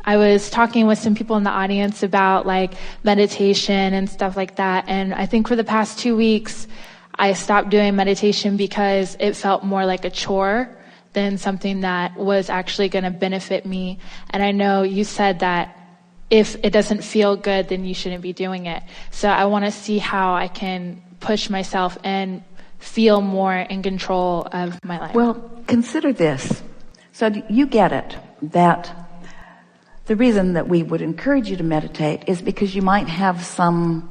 I was talking with some people in the audience about like meditation and stuff like that. And I think for the past 2 weeks, I stopped doing meditation because it felt more like a chore than something that was actually going to benefit me. And I know you said that if it doesn't feel good, then you shouldn't be doing it. So I want to see how I can push myself and feel more in control of my life. Well, consider this. So you get it, that the reason that we would encourage you to meditate is because you might have some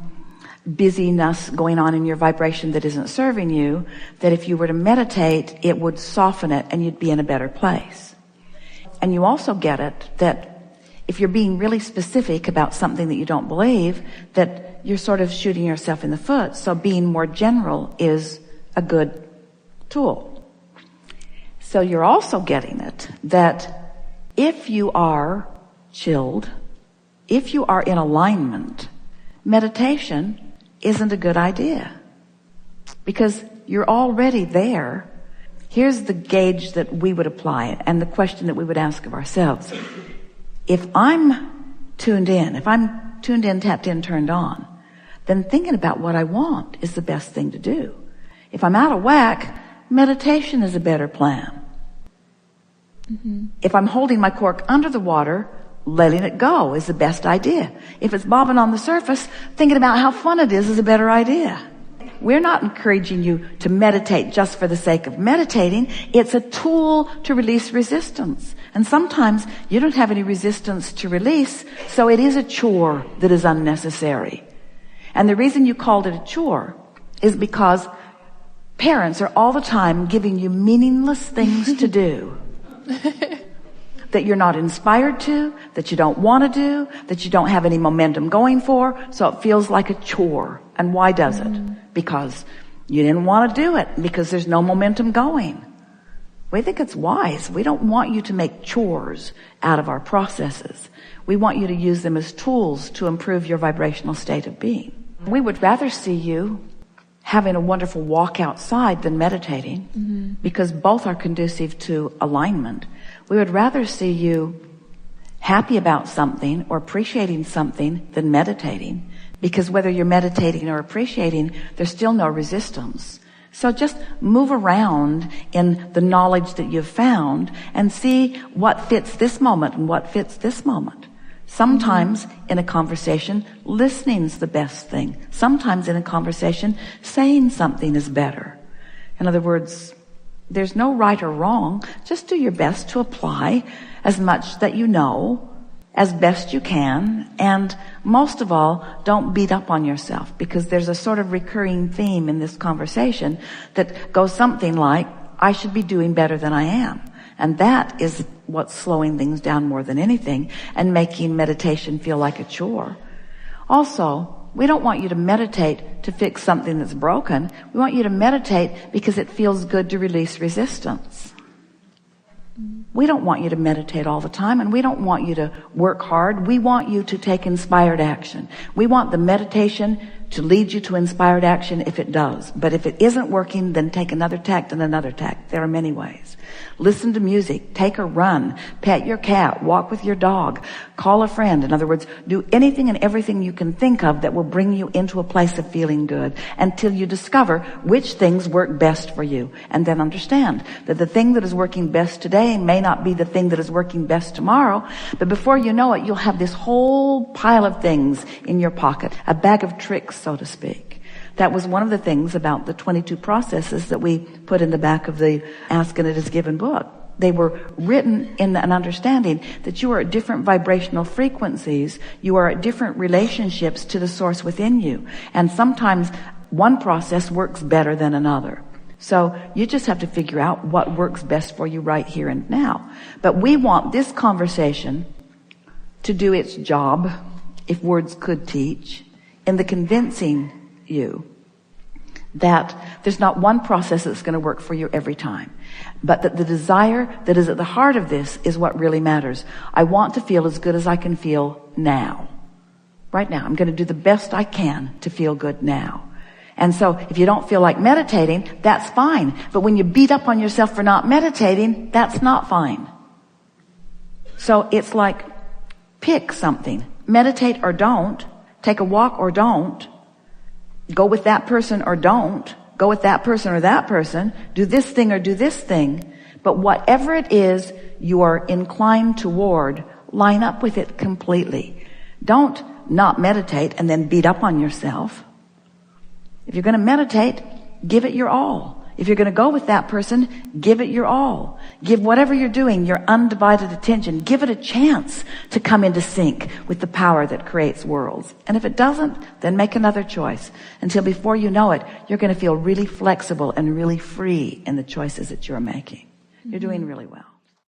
busyness going on in your vibration that isn't serving you, that if you were to meditate, it would soften it and you'd be in a better place. And you also get it that if you're being really specific about something that you don't believe, that you're sort of shooting yourself in the foot. So being more general is a good tool. So you're also getting it that if you are chilled, if you are in alignment, meditation isn't a good idea because you're already there. Here's the gauge that we would apply and the question that we would ask of ourselves. If I'm tuned in, tapped in, turned on, then thinking about what I want is the best thing to do. If I'm out of whack, meditation is a better plan. Mm-hmm. If I'm holding my cork under the water, letting it go is the best idea. If it's bobbing on the surface, thinking about how fun it is a better idea. We're not encouraging you to meditate just for the sake of meditating. It's a tool to release resistance. And sometimes you don't have any resistance to release, so it is a chore that is unnecessary. And the reason you called it a chore is because parents are all the time giving you meaningless things to do. That you're not inspired to, that you don't want to do, that you don't have any momentum going for, so it feels like a chore. And why does it? Because you didn't want to do it, because there's no momentum going. We think it's wise. We don't want you to make chores out of our processes. We want you to use them as tools to improve your vibrational state of being. We would rather see you having a wonderful walk outside than meditating, because both are conducive to alignment. We would rather see you happy about something or appreciating something than meditating, because whether you're meditating or appreciating, there's still no resistance. So just move around in the knowledge that you've found and see what fits this moment and what fits this moment. Sometimes in a conversation, listening's the best thing. Sometimes in a conversation, saying something is better. In other words, there's no right or wrong. Just do your best to apply as much that you know as best you can. And most of all, don't beat up on yourself, because there's a sort of recurring theme in this conversation that goes something like, I should be doing better than I am. And that is what's slowing things down more than anything and making meditation feel like a chore. Also, we don't want you to meditate to fix something that's broken. We want you to meditate because it feels good to release resistance. We don't want you to meditate all the time, and we don't want you to work hard. We want you to take inspired action. We want the meditation to lead you to inspired action if it does. But if it isn't working, then take another tact and another tact. There are many ways. Listen to music, take a run, pet your cat, walk with your dog, call a friend. In other words, do anything and everything you can think of that will bring you into a place of feeling good until you discover which things work best for you. And then understand that the thing that is working best today may not be the thing that is working best tomorrow. But before you know it, you'll have this whole pile of things in your pocket, a bag of tricks, so to speak. That was one of the things about the 22 processes that we put in the back of the Ask and It Is Given book. They were written in an understanding that you are at different vibrational frequencies. You are at different relationships to the source within you. And sometimes one process works better than another. So you just have to figure out what works best for you right here and now. But we want this conversation to do its job, if words could teach, in the convincing you that there's not one process that's going to work for you every time, but that the desire that is at the heart of this is what really matters. I want to feel as good as I can feel now. Right now. I'm going to do the best I can to feel good now. And so if you don't feel like meditating, that's fine. But when you beat up on yourself for not meditating, that's not fine. So it's like Pick something. Meditate or don't. Take a walk or don't. Go with that person or don't. Go with that person or that person. Do this thing or do this thing. But whatever it is you are inclined toward, line up with it completely. Don't not meditate and then beat up on yourself. If you're going to meditate, give it your all. If you're going to go with that person, give it your all. Give whatever you're doing your undivided attention. Give it a chance to come into sync with the power that creates worlds. And if it doesn't, then make another choice. Until before you know it, you're going to feel really flexible and really free in the choices that you're making. You're doing really well.